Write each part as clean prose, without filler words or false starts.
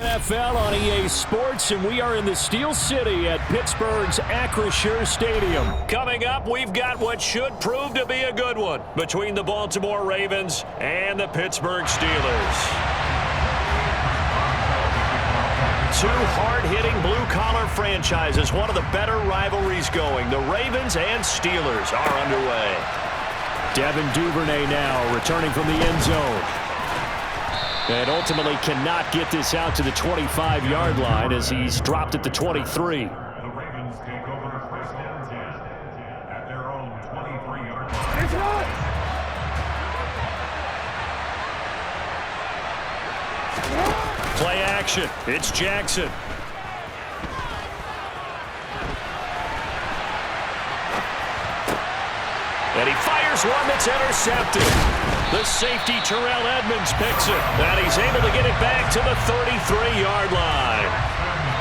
NFL on EA Sports, and we are in the Steel City at Pittsburgh's Acrisure Stadium. Coming up, we've got what should prove to be a good one between the Baltimore Ravens and the Pittsburgh Steelers. Two hard-hitting blue-collar franchises, one of the better rivalries going. The Ravens and Steelers are underway. Devin Duvernay now returning from the end zone. And ultimately cannot get this out to the 25-yard line as he's dropped at the 23. The Ravens take over first and 10 at their own 23-yard line. Play action. It's Jackson. And he fires one that's intercepted. The safety, Terrell Edmonds, picks it. And he's able to get it back to the 33-yard line.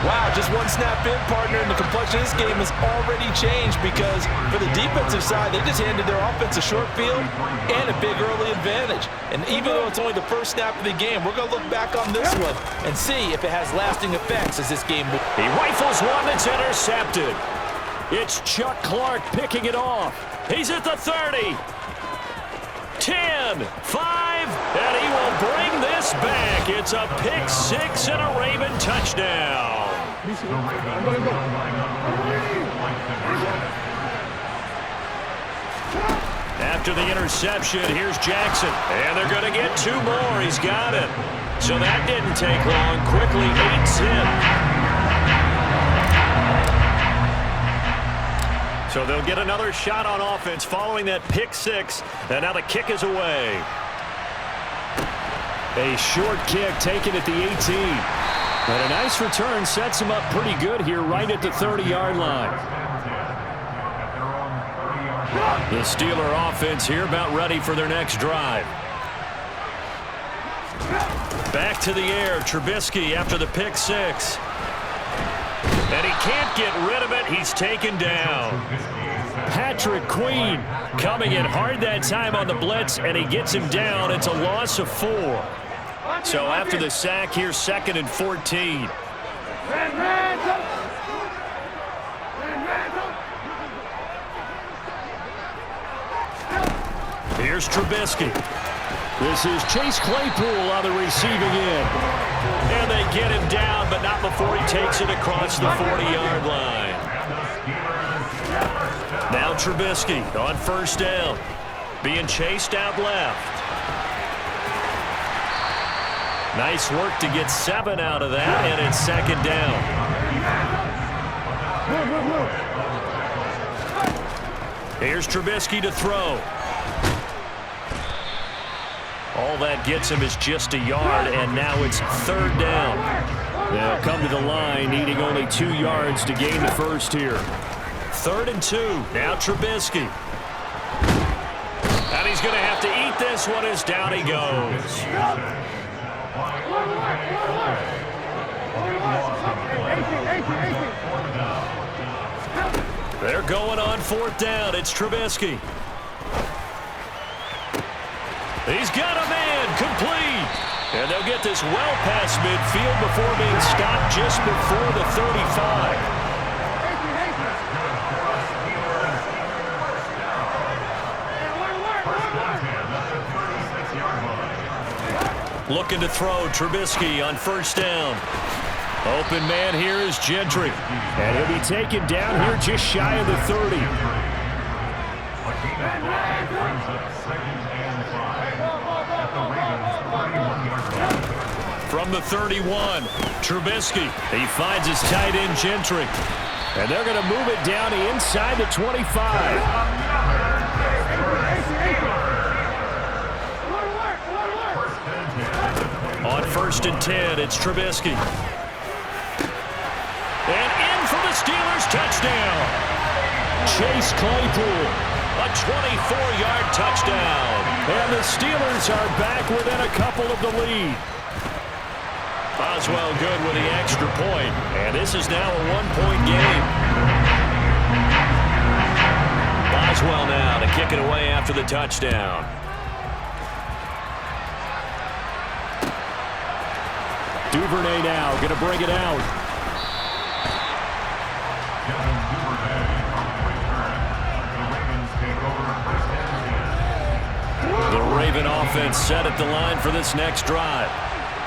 Wow, just one snap in, partner, and the complexion of this game has already changed because for the defensive side, they just handed their offense a short field and a big early advantage. And even though it's only the first snap of the game, we're going to look back on this one and see if it has lasting effects as this game moves. He rifles one that's intercepted. It's Chuck Clark picking it off. He's at the 30. 10, 5, and he will bring this back. It's a pick six and a Raven touchdown. After the interception, here's Jackson, and they're going to get two more. He's got it. So that didn't take long. Quickly, 8-zip. So they'll get another shot on offense following that pick six, and now the kick is away. A short kick taken at the 18. But a nice return sets him up pretty good here right at the 30-yard line. The Steeler offense here about ready for their next drive. Back to the air, Trubisky after the pick six. And he can't get rid of it. He's taken down. Patrick Queen coming in hard that time on the blitz, and he gets him down. It's a loss of 4. So after the sack, here's 2nd and 14. Here's Trubisky. This is Chase Claypool on the receiving end. And they get him down, but not before he takes it across the 40-yard line. Now Trubisky on first down. Being chased out left. Nice work to get 7 out of that, and it's 2nd down. Here's Trubisky to throw. All that gets him is just a yard, and now it's 3rd down. They'll come to the line, needing only 2 yards to gain the first here. 3rd and 2. Now Trubisky. And he's going to have to eat this one as down he goes. They're going on 4th down. It's Trubisky. He's got a man complete. And they'll get this well past midfield before being stopped just before the 35. Looking to throw, Trubisky on first down. Open man here is Gentry. And he'll be taken down here just shy of the 30. From the 31, Trubisky. He finds his tight end, Gentry. And they're going to move it down inside the 25. On 1st and 10, it's Trubisky. And in for the Steelers touchdown. Chase Claypool, a 24-yard touchdown. And the Steelers are back within a couple of the lead. Boswell good with the extra point, and this is now a 1-point game. Boswell now to kick it away after the touchdown. Duvernay now going to bring it out. The Raven offense set at the line for this next drive.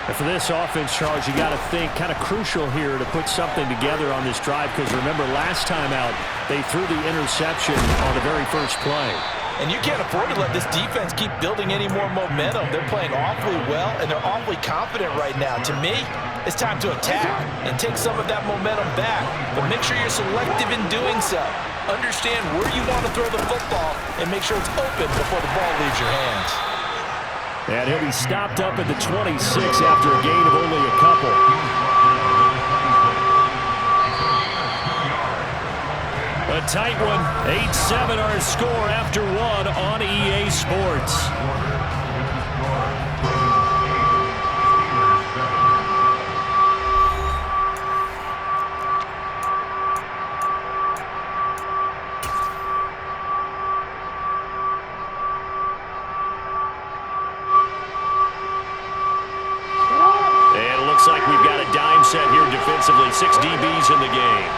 And for this offense, Charles, you got to think kind of crucial here to put something together on this drive, because remember last time out they threw the interception on the very first play. And you can't afford to let this defense keep building any more momentum. They're playing awfully well, and they're awfully confident right now. To me, it's time to attack and take some of that momentum back. But make sure you're selective in doing so. Understand where you want to throw the football and make sure it's open before the ball leaves your hands. And he'll be stopped up at the 26 after a gain of only a couple. A tight one. 8-7 our score after one on EA Sports. And it looks like we've got a dime set here defensively. 6 DBs in the game.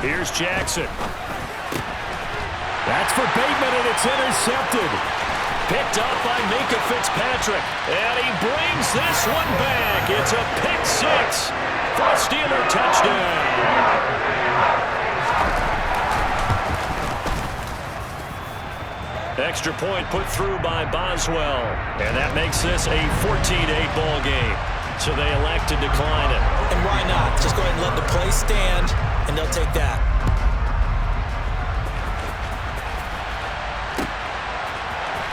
Here's Jackson. That's for Bateman, and it's intercepted. Picked up by Minka Fitzpatrick. And he brings this one back. It's a pick-6 for a Steeler touchdown. Extra point put through by Boswell. And that makes this a 14-8 ball game. So they elect to decline it. And why not? Just go ahead and let the play stand, and they'll take that.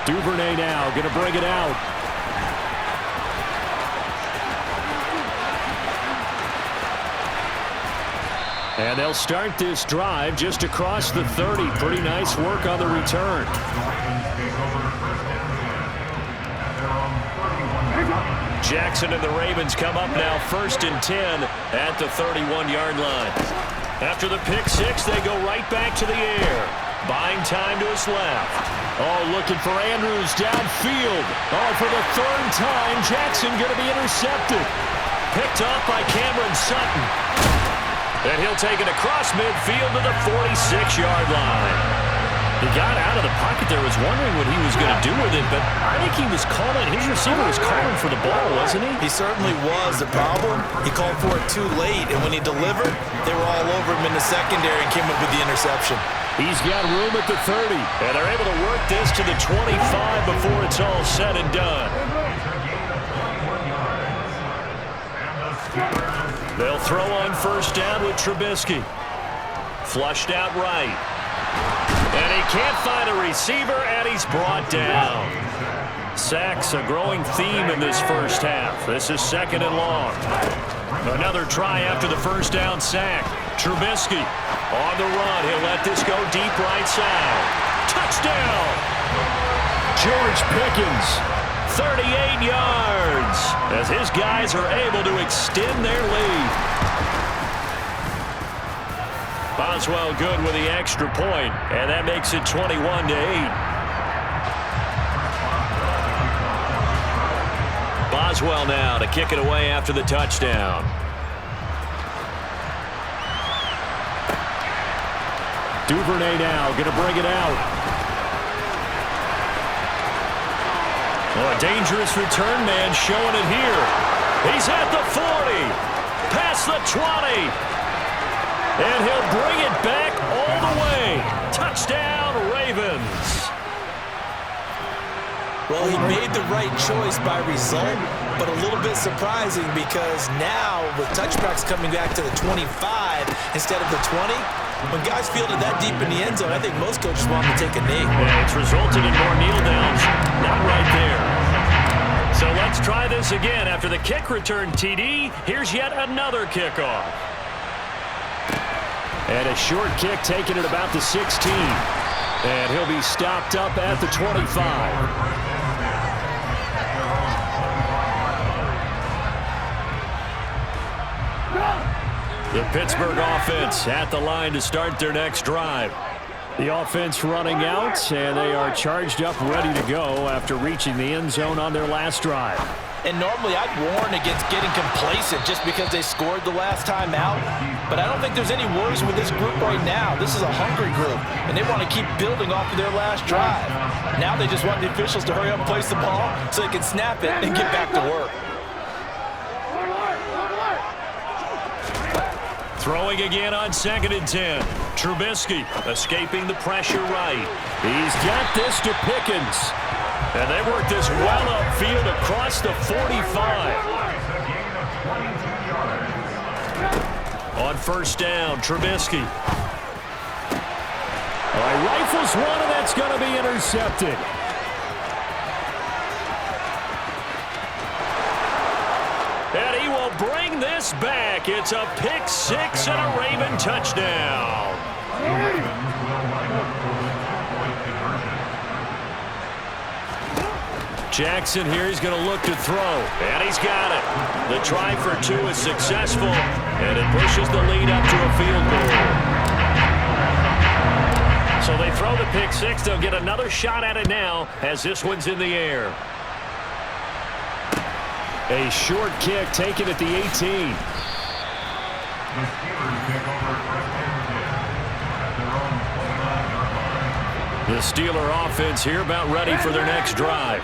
Duvernay now going to bring it out. And they'll start this drive just across the 30. Pretty nice work on the return. Jackson and the Ravens come up now 1st and 10 at the 31-yard line. After the pick-6, they go right back to the air. Buying time to his left. Oh, looking for Andrews downfield. Oh, for the 3rd time, Jackson going to be intercepted. Picked up by Cameron Sutton. And he'll take it across midfield to the 46-yard line. He got out of the pocket there, was wondering what he was going to do with it, but I think he was calling, his receiver was calling for the ball, wasn't he? He certainly was. The problem, he called for it too late, and when he delivered, they were all over him in the secondary and came up with the interception. He's got room at the 30, and they're able to work this to the 25 before it's all said and done. They'll throw on 1st down with Trubisky. Flushed out right. And he can't find a receiver, and he's brought down. Sacks, a growing theme in this first half. This is 2nd and long. Another try after the 1st down sack. Trubisky on the run. He'll let this go deep right side. Touchdown! George Pickens, 38 yards, as his guys are able to extend their lead. Boswell good with the extra point, and that makes it 21-8. Boswell now to kick it away after the touchdown. Duvernay now going to bring it out. Oh, a dangerous return man showing it here. He's at the 40, past the 20. And he'll bring it back all the way. Touchdown, Ravens. Well, he made the right choice by result, but a little bit surprising because now with touchbacks coming back to the 25 instead of the 20, when guys fielded that deep in the end zone, I think most coaches want them to take a knee. Yeah, it's resulted in more kneel downs. Not right there. So let's try this again. After the kick return TD, here's yet another kickoff. And a short kick taken at about the 16. And he'll be stopped up at the 25. The Pittsburgh offense at the line to start their next drive. The offense running out, and they are charged up, ready to go after reaching the end zone on their last drive. And normally I'd warn against getting complacent just because they scored the last time out. But I don't think there's any worries with this group right now. This is a hungry group, and they want to keep building off of their last drive. Now they just want the officials to hurry up and place the ball so they can snap it and get back to work. Throwing again on 2nd and 10. Trubisky escaping the pressure right. He's got this to Pickens. And they work this well upfield across the 45. On 1st down, Trubisky. All right, rifles one, and that's going to be intercepted. And he will bring this back. It's a pick 6 and a Raven touchdown. Jackson here, he's going to look to throw, and he's got it. The try for 2 is successful, and it pushes the lead up to a field goal. So they throw the pick 6. They'll get another shot at it now as this one's in the air. A short kick taken at the 18. The Steelers take over 1st and 10 at their own 29-yard line. The Steeler offense here about ready for their next drive.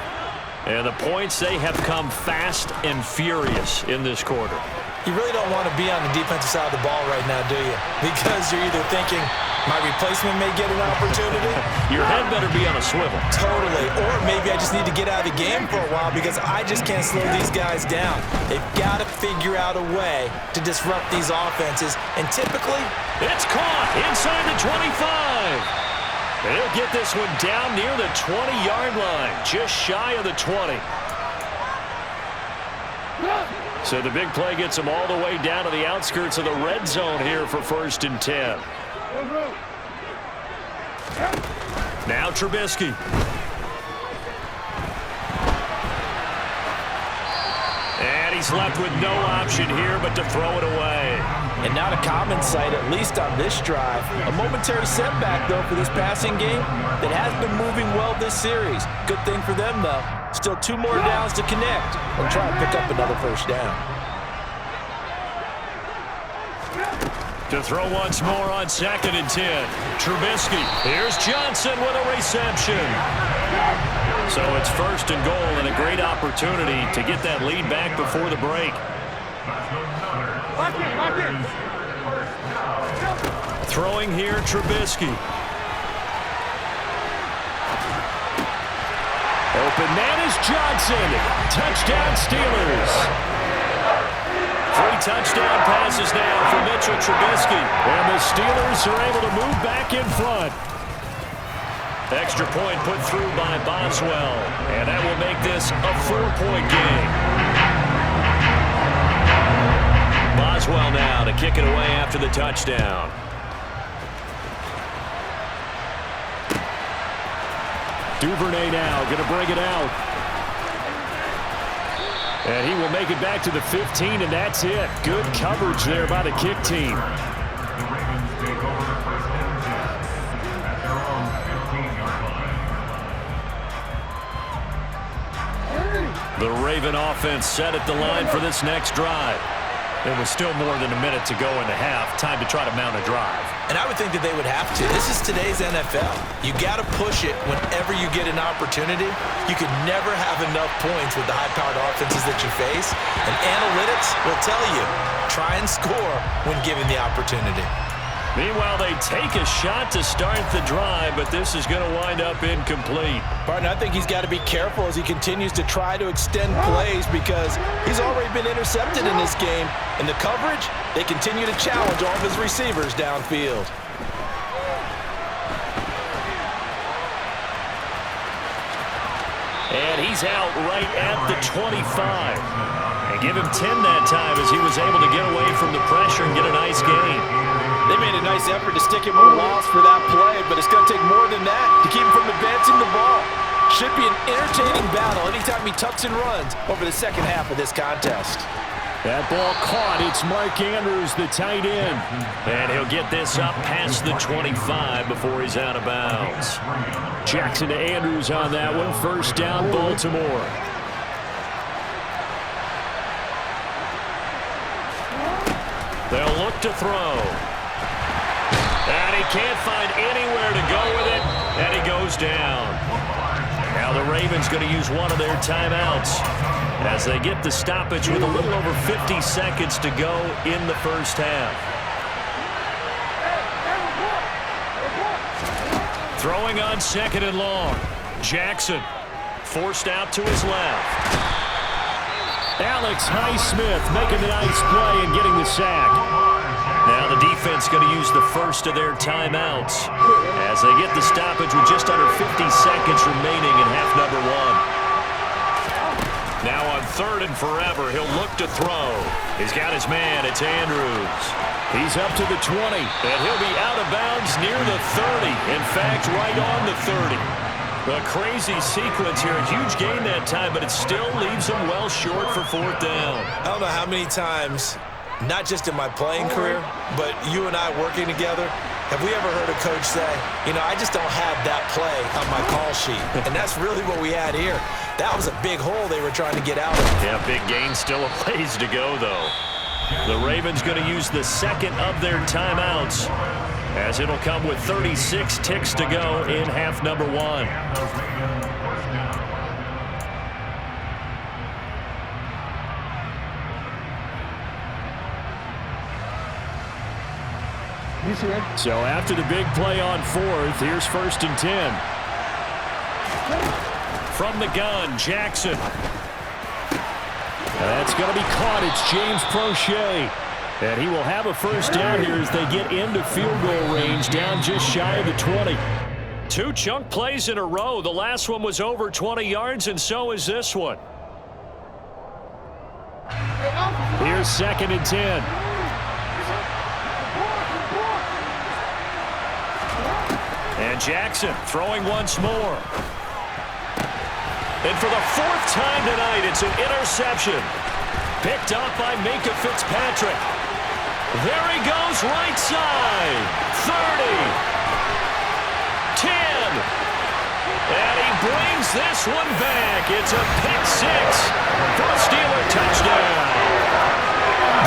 And the points, they have come fast and furious in this quarter. You really don't want to be on the defensive side of the ball right now, do you? Because you're either thinking, my replacement may get an opportunity. Your head better be on a swivel. Totally. Or maybe I just need to get out of the game for a while because I just can't slow these guys down. They've got to figure out a way to disrupt these offenses. And typically, it's caught inside the 25. They'll get this one down near the 20-yard line, just shy of the 20. So the big play gets them all the way down to the outskirts of the red zone here for 1st and 10. Now Trubisky. And he's left with no option here but to throw it away. And not a common sight, at least on this drive. A momentary setback, though, for this passing game that has been moving well this series. Good thing for them, though. Still 2 more downs to connect and try to pick up another 1st down. To throw once more on 2nd and 10. Trubisky. Here's Johnson with a reception. So it's 1st and goal and a great opportunity to get that lead back before the break. Throwing here, Trubisky. Open man is Johnson. Touchdown Steelers. 3 touchdown passes now for Mitchell Trubisky. And the Steelers are able to move back in front. Extra point put through by Boswell. And that will make this a 4-point game. Boswell now to kick it away after the touchdown. Duvernay now going to bring it out. And he will make it back to the 15, and that's it. Good coverage there by the kick team. The Ravens take over 1st and 10 at their own 15-yard line. The Raven offense set at the line for this next drive. There was still more than a minute to go in the half. Time to try to mount a drive. And I would think that they would have to. This is today's NFL. You got to push it whenever you get an opportunity. You could never have enough points with the high-powered offenses that you face. And analytics will tell you, try and score when given the opportunity. Meanwhile, they take a shot to start the drive, but this is going to wind up incomplete. Partner, I think he's got to be careful as he continues to try to extend plays because he's already been intercepted in this game. And the coverage, they continue to challenge all of his receivers downfield. And he's out right at the 25. And give him 10 that time as he was able to get away from the pressure and get a nice gain. They made a nice effort to stick him on loss for that play, but it's going to take more than that to keep him from advancing the ball. Should be an entertaining battle anytime he tucks and runs over the second half of this contest. That ball caught. It's Mark Andrews, the tight end. And he'll get this up past the 25 before he's out of bounds. Jackson to Andrews on that one. 1st down, Baltimore. They'll look to throw. And he can't find anywhere to go with it, and he goes down. Now the Ravens going to use one of their timeouts as they get the stoppage with a little over 50 seconds to go in the first half. Throwing on 2nd and long. Jackson forced out to his left. Alex Highsmith making the nice play and getting the sack. Now the defense going to use the first of their timeouts as they get the stoppage with just under 50 seconds remaining in half number 1. Now on 3rd and forever, he'll look to throw. He's got his man. It's Andrews. He's up to the 20. And he'll be out of bounds near the 30. In fact, right on the 30. A crazy sequence here. A huge gain that time, but it still leaves him well short for 4th down. I don't know how many times, not just in my playing career, but you and I working together, have we ever heard a coach say, you know, I just don't have that play on my call sheet. And that's really what we had here. That was a big hole they were trying to get out of. Yeah, big gain. Still a ways to go, though. The Ravens going to use the second of their timeouts as it'll come with 36 ticks to go in half number 1. So after the big play on 4th, here's 1st and 10. From the gun, Jackson. That's going to be caught. It's James Prochet. And he will have a first down here as they get into field goal range, down just shy of the 20. 2 chunk plays in a row. The last one was over 20 yards, and so is this one. Here's 2nd and 10. And Jackson throwing once more. And for the 4th time tonight, it's an interception. Picked up by Minkah Fitzpatrick. There he goes, right side. 30. 10. And he brings this one back. It's a pick 6 for a Steeler touchdown.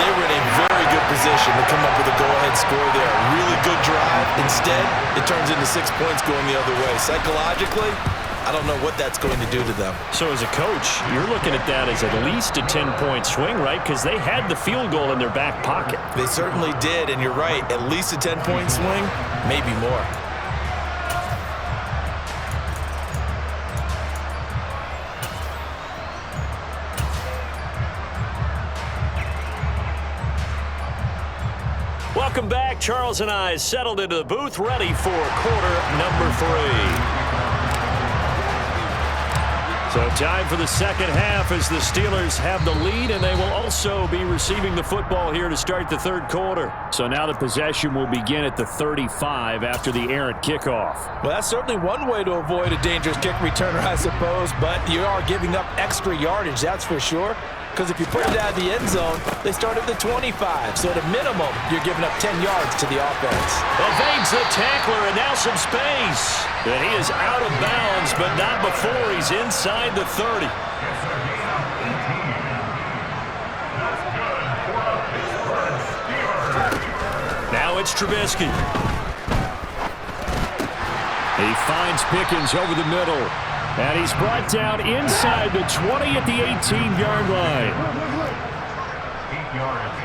They were in a very good position to come up with a go-ahead score there. A really good drive. Instead, it turns into 6 points going the other way. Psychologically, I don't know what that's going to do to them. So as a coach, you're looking at that as at least a 10-point swing, right? Because they had the field goal in their back pocket. They certainly did, and you're right. At least a 10-point swing, maybe more. Welcome back. Charles and I settled into the booth, ready for quarter number 3. So time for the second half as the Steelers have the lead, and they will also be receiving the football here to start the 3rd quarter. So now the possession will begin at the 35 after the errant kickoff. Well, that's certainly one way to avoid a dangerous kick returner, I suppose, but you are giving up extra yardage, that's for sure. Because if you put it out of the end zone, they start at the 25. So at a minimum, you're giving up 10 yards to the offense. Evades the tackler, and now some space. And he is out of bounds, but not before he's inside the 30. Now it's Trubisky. He finds Pickens over the middle. And he's brought down inside the 20 at the 18-yard line. 8 yards.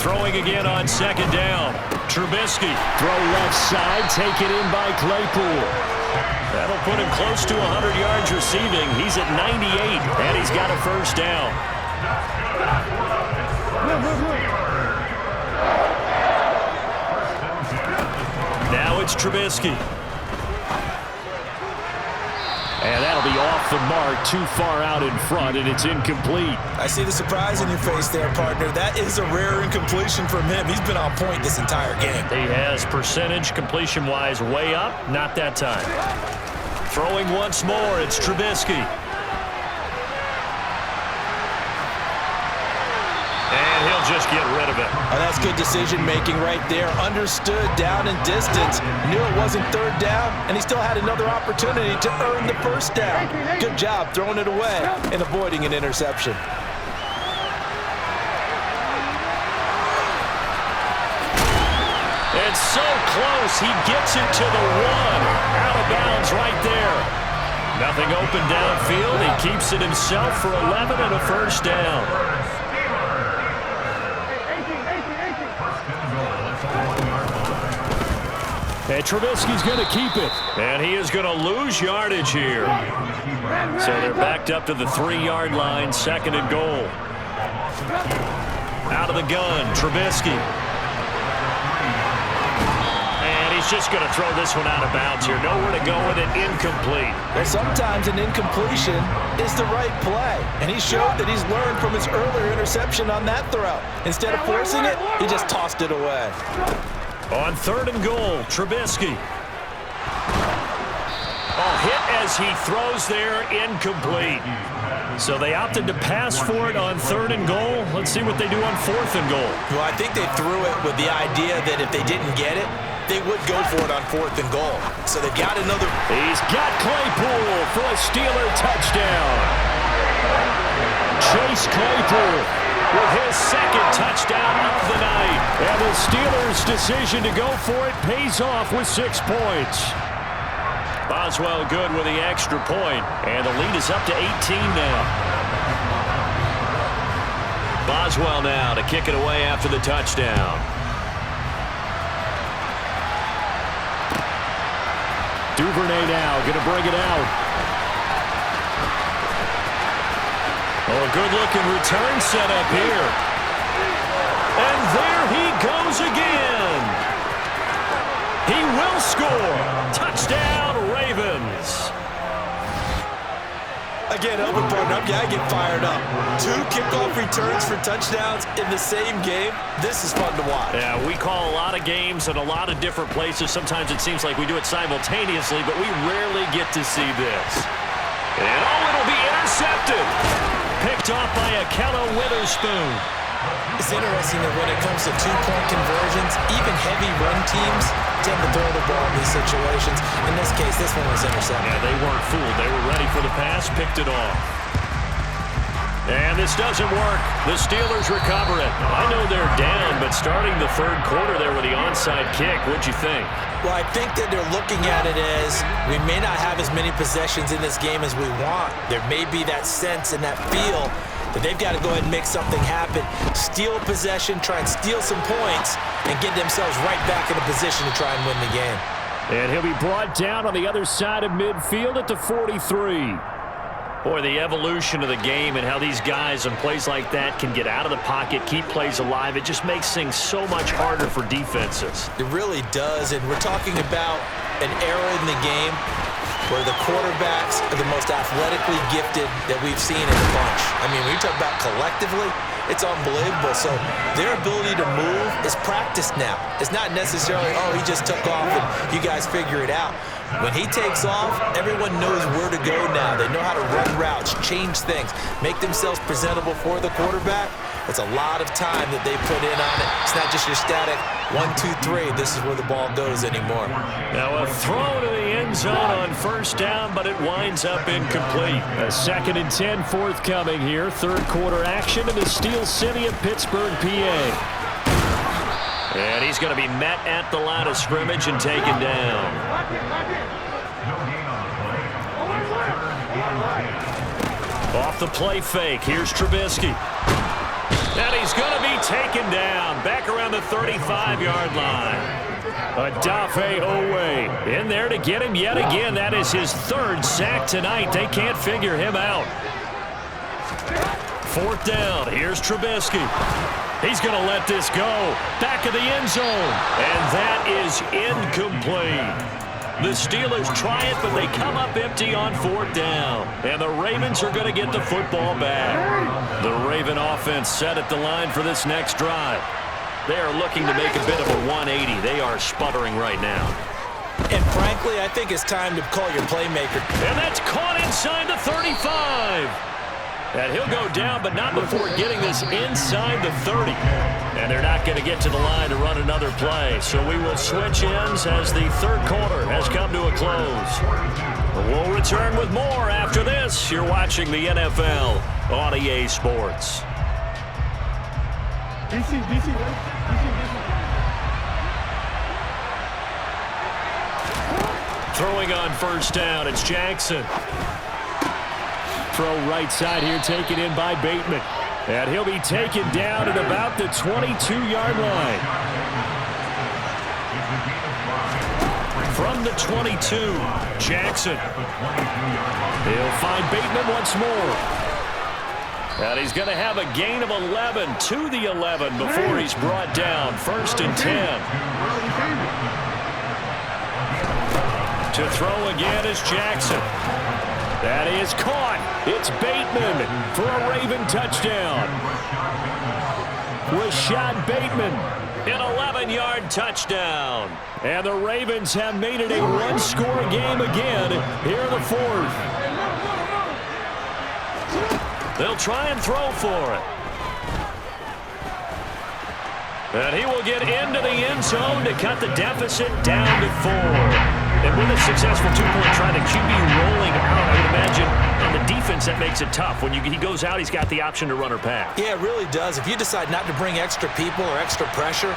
Throwing again on 2nd down. Trubisky. Throw left side, taken in by Claypool. That'll put him close to 100 yards receiving. He's at 98, and he's got a first down. Now it's Trubisky. And that'll be off the mark, too far out in front, and it's incomplete. I see the surprise in your face there, partner. That is a rare incompletion from him. He's been on point this entire game. He has percentage completion-wise way up, not that time. Throwing once more, it's Trubisky. And he'll just get rid of it. Oh, that's good decision-making right there. Understood down and distance. Knew it wasn't 3rd down, and he still had another opportunity to earn the first down. Good job throwing it away and avoiding an interception. it's so close. He gets it to the 1. Out of bounds right there. Nothing open downfield. He keeps it himself for 11 and a first down. And Trubisky's going to keep it. And he is going to lose yardage here. So they're backed up to the 3-yard line, 2nd and goal. Out of the gun, Trubisky. And he's just going to throw this one out of bounds here. Nowhere to go with it, incomplete. Well, sometimes an incompletion is the right play. And he showed that he's learned from his earlier interception on that throw. Instead of forcing it, he just tossed it away. On 3rd and goal, Trubisky. Hit as he throws there, incomplete. So they opted to pass for it on 3rd and goal. Let's see what they do on 4th and goal. Well, I think they threw it with the idea that if they didn't get it, they would go for it on 4th and goal. So they've got another. He's got Claypool for a Steeler touchdown. Chase Claypool with his 2nd touchdown of the night. And the Steelers' decision to go for it pays off with 6 points. Boswell good with the extra point, and the lead is up to 18 now. Boswell now to kick it away after the touchdown. Duvernay now going to bring it out. Oh, a good-looking return set up here. And there he goes again. He will score. Touchdown, Ravens. Again, open partner, I get fired up. 2 kickoff returns for touchdowns in the same game. This is fun to watch. Yeah, we call a lot of games in a lot of different places. Sometimes it seems like we do it simultaneously, but we rarely get to see this. And it'll be intercepted. Picked off by Akello Witherspoon. It's interesting that when it comes to 2-point conversions, even heavy run teams tend to throw the ball in these situations. In this case, this one was intercepted. Yeah, they weren't fooled. They were ready for the pass, picked it off. And this doesn't work. The Steelers recover it. I know they're down, but starting the 3rd quarter there with the onside kick, what'd you think? Well, I think that they're looking at it as we may not have as many possessions in this game as we want. There may be that sense and that feel that they've got to go ahead and make something happen, steal possession, try and steal some points, and get themselves right back in a position to try and win the game. And he'll be brought down on the other side of midfield at the 43. Boy, the evolution of the game and how these guys on plays like that can get out of the pocket, keep plays alive, it just makes things so much harder for defenses. It really does, and we're talking about an era in the game where the quarterbacks are the most athletically gifted that we've seen in a bunch. I mean, when you talk about collectively, it's unbelievable. So their ability to move is practiced now. It's not necessarily, oh, he just took off and you guys figure it out. When he takes off, everyone knows where to go now. They know how to run routes, change things, make themselves presentable for the quarterback. It's a lot of time that they put in on it. It's not just your static 1, 2, 3. This is where the ball goes anymore. Now a throw to the end zone on 1st down, but it winds up incomplete. A 2nd and 10 forthcoming here. 3rd quarter action in the Steel City of Pittsburgh, PA. And he's going to be met at the line of scrimmage and taken down. Off the play fake. Here's Trubisky. And he's going to be taken down back around the 35-yard line. Odafe Owe in there to get him yet again. That is his 3rd sack tonight. They can't figure him out. 4th down. Here's Trubisky. He's going to let this go. Back of the end zone. And that is incomplete. The Steelers try it, but they come up empty on 4th down. And the Ravens are going to get the football back. The Raven offense set at the line for this next drive. They are looking to make a bit of a 180. They are sputtering right now. And frankly, I think it's time to call your playmaker. And that's caught inside the 35. And he'll go down, but not before getting this inside the 30. And they're not going to get to the line to run another play. So we will switch ends as the 3rd quarter has come to a close. We'll return with more after this. You're watching the NFL on EA Sports. Throwing on first down, it's Jackson. Throw right side here, taken in by Bateman. And he'll be taken down at about the 22-yard line. From the 22, Jackson. He'll find Bateman once more. And he's going to have a gain of 11 to the 11 before he's brought down. 1st and 10. To throw again is Jackson. That is caught. It's Bateman for a Raven touchdown. Rashad Bateman, an 11-yard touchdown. And the Ravens have made it a one-score game again here in the 4th. They'll try and throw for it. And he will get into the end zone to cut the deficit down to 4. And with a successful two-point try, the QB rolling out, I would imagine on the defense that makes it tough. When he goes out, he's got the option to run or pass. Yeah, it really does. If you decide not to bring extra people or extra pressure,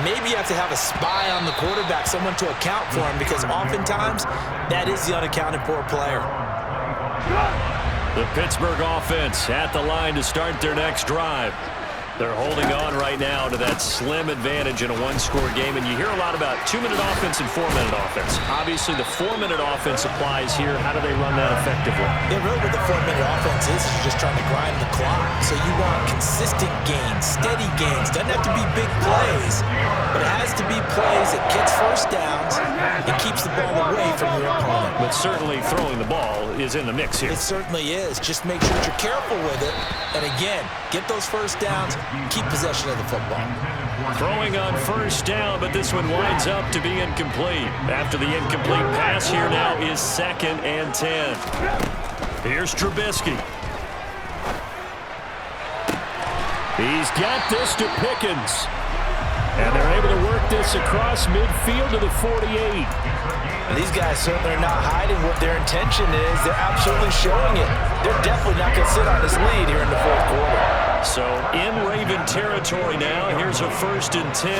maybe you have to have a spy on the quarterback, someone to account for him, because oftentimes that is the unaccounted for player. The Pittsburgh offense at the line to start their next drive. They're holding on right now to that slim advantage in a one-score game, and you hear a lot about 2-minute offense and 4-minute offense. Obviously, the 4-minute offense applies here. How do they run that effectively? Yeah, really what the 4-minute offense is you're just trying to grind the clock. So you want consistent gains, steady gains. Doesn't have to be big plays, but it has to be plays that gets first downs and keeps the ball away from your opponent. But certainly throwing the ball is in the mix here. It certainly is. Just make sure that you're careful with it. And again, get those first downs. Keep possession of the football. Throwing on first down, but this one winds up to be incomplete. After the incomplete pass, here now is 2nd and 10. Here's Trubisky. He's got this to Pickens. And they're able to work this across midfield to the 48. And these guys certainly are not hiding what their intention is. They're absolutely showing it. They're definitely not going to sit on this lead here in the 4th quarter. So in Raven territory now. Here's a 1st and 10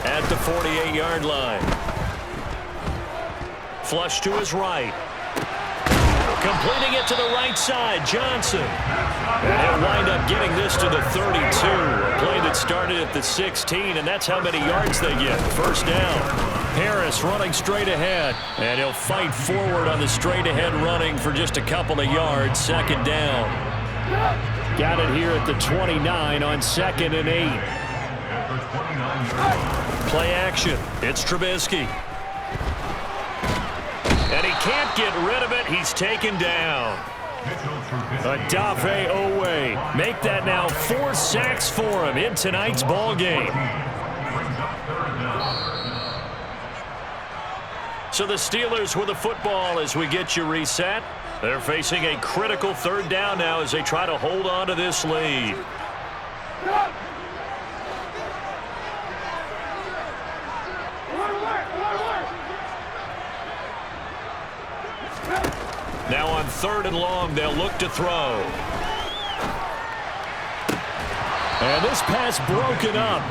at the 48-yard line. Flush to his right. Completing it to the right side, Johnson. And he'll wind up getting this to the 32. A play that started at the 16, and that's how many yards they get. First down. Harris running straight ahead, and he'll fight forward on the straight-ahead running for just a couple of yards. 2nd down. Got it here at the 29 on 2nd and 8. Play action. It's Trubisky. And he can't get rid of it. He's taken down. Odafe Owe. Make that now 4 sacks for him in tonight's ball game. So the Steelers with the football as we get you reset. They're facing a critical 3rd down now as they try to hold on to this lead. Now on 3rd and long, they'll look to throw. And this pass broken up.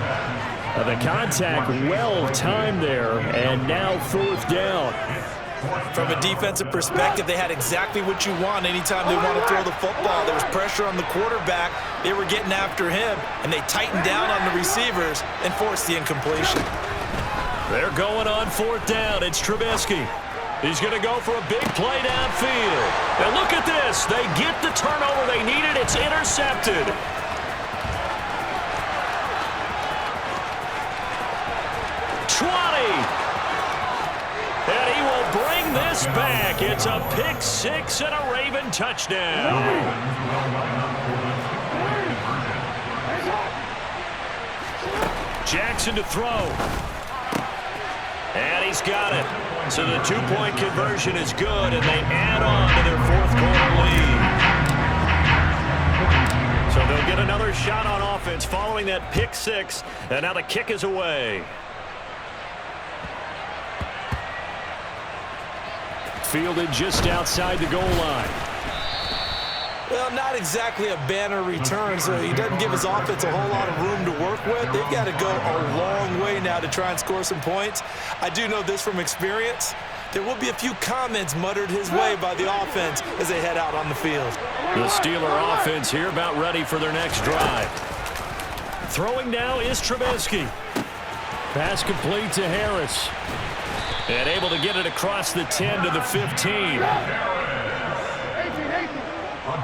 The contact well timed there, and now 4th down. From a defensive perspective, they had exactly what you want anytime they want to throw the football. There was pressure on the quarterback. They were getting after him, and they tightened down on the receivers and forced the incompletion. They're going on 4th down. It's Trubisky. He's going to go for a big play downfield. And look at this. They get the turnover they needed. It's intercepted. And he will bring this back. It's a pick 6 and a Raven touchdown. Jackson to throw. And he's got it. So the 2-point conversion is good, and they add on to their 4th quarter lead. So they'll get another shot on offense following that pick 6, and now the kick is away. Fielded just outside the goal line. Well, not exactly a banner return, so he doesn't give his offense a whole lot of room to work with. They've got to go a long way now to try and score some points. I do know this from experience. there will be a few comments muttered his way by the offense as they head out on the field. The Steeler offense here about ready for their next drive. Throwing now is Trubisky. Pass complete to Harris. And able to get it across the 10 to the 15. A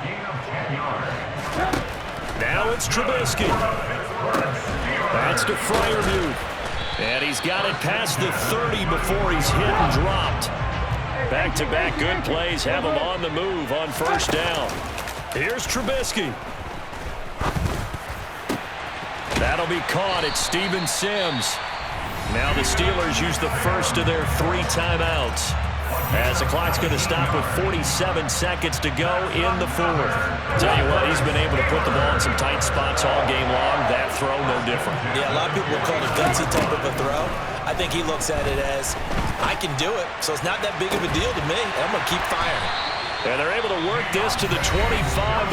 gain of 10 yards. Now it's Trubisky. That's to Freiermuth. And he's got it past the 30 before he's hit and dropped. Back-to-back good plays have him on the move on first down. Here's Trubisky. That'll be caught at Steven Sims. Now the Steelers use the first of their 3 timeouts, as the clock's going to stop with 47 seconds to go in the 4th. Tell you what, he's been able to put the ball in some tight spots all game long. That throw, no different. Yeah, a lot of people will call it a gutsy type of a throw. I think he looks at it as, I can do it, so it's not that big of a deal to me, and I'm going to keep firing. And they're able to work this to the 25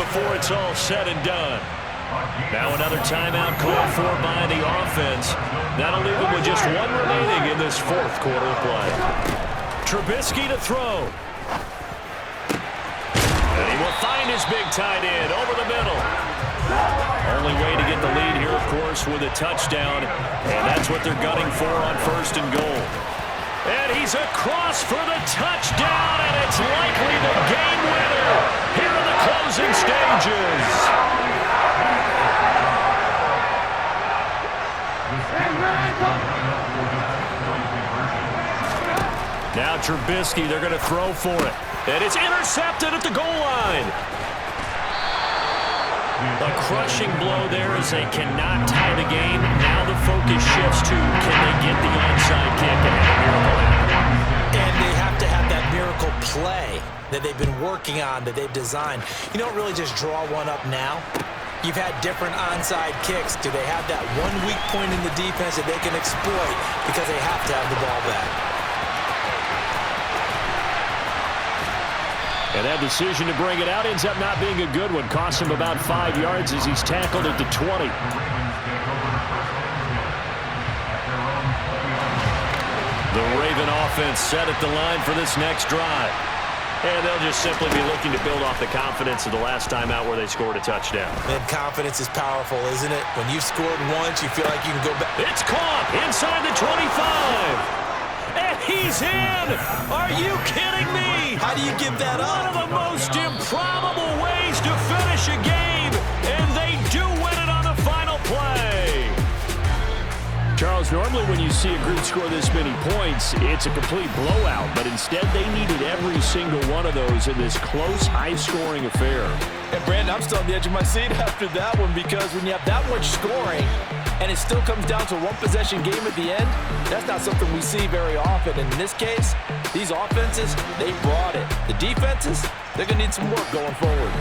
before it's all said and done. Now another timeout called for by the offense. That'll leave them with just 1 remaining in this 4th quarter of play. Trubisky to throw. And he will find his big tight end over the middle. Only way to get the lead here, of course, with a touchdown. And that's what they're gunning for on 1st and goal. And he's across for the touchdown, and it's likely the game winner here in the closing stages. Now Trubisky, they're going to throw for it. And it's intercepted at the goal line. A crushing blow there as they cannot tie the game. Now the focus shifts to, can they get the onside kick and have a miracle happen? And they have to have that miracle play that they've been working on, that they've designed. You don't really just draw one up now. You've had different onside kicks. Do they have that one weak point in the defense that they can exploit because they have to have the ball back? And that decision to bring it out ends up not being a good one. Costs him about 5 yards as he's tackled at the 20. The Raven offense set at the line for this next drive. And they'll just simply be looking to build off the confidence of the last time out where they scored a touchdown. And confidence is powerful, isn't it? When you've scored once, you feel like you can go back. It's caught inside the 25. And he's in! Are you kidding me? How do you give that up? One of the most improbable ways to finish a game, and they do win it on the final play. Charles, normally when you see a group score this many points, it's a complete blowout, but instead they needed every single one of those in this close, high-scoring affair. And Brandon, I'm still on the edge of my seat after that one, because when you have that much scoring and it still comes down to a one-possession game at the end, that's not something we see very often. And in this case, these offenses, they brought it. The defenses, they're going to need some work going forward.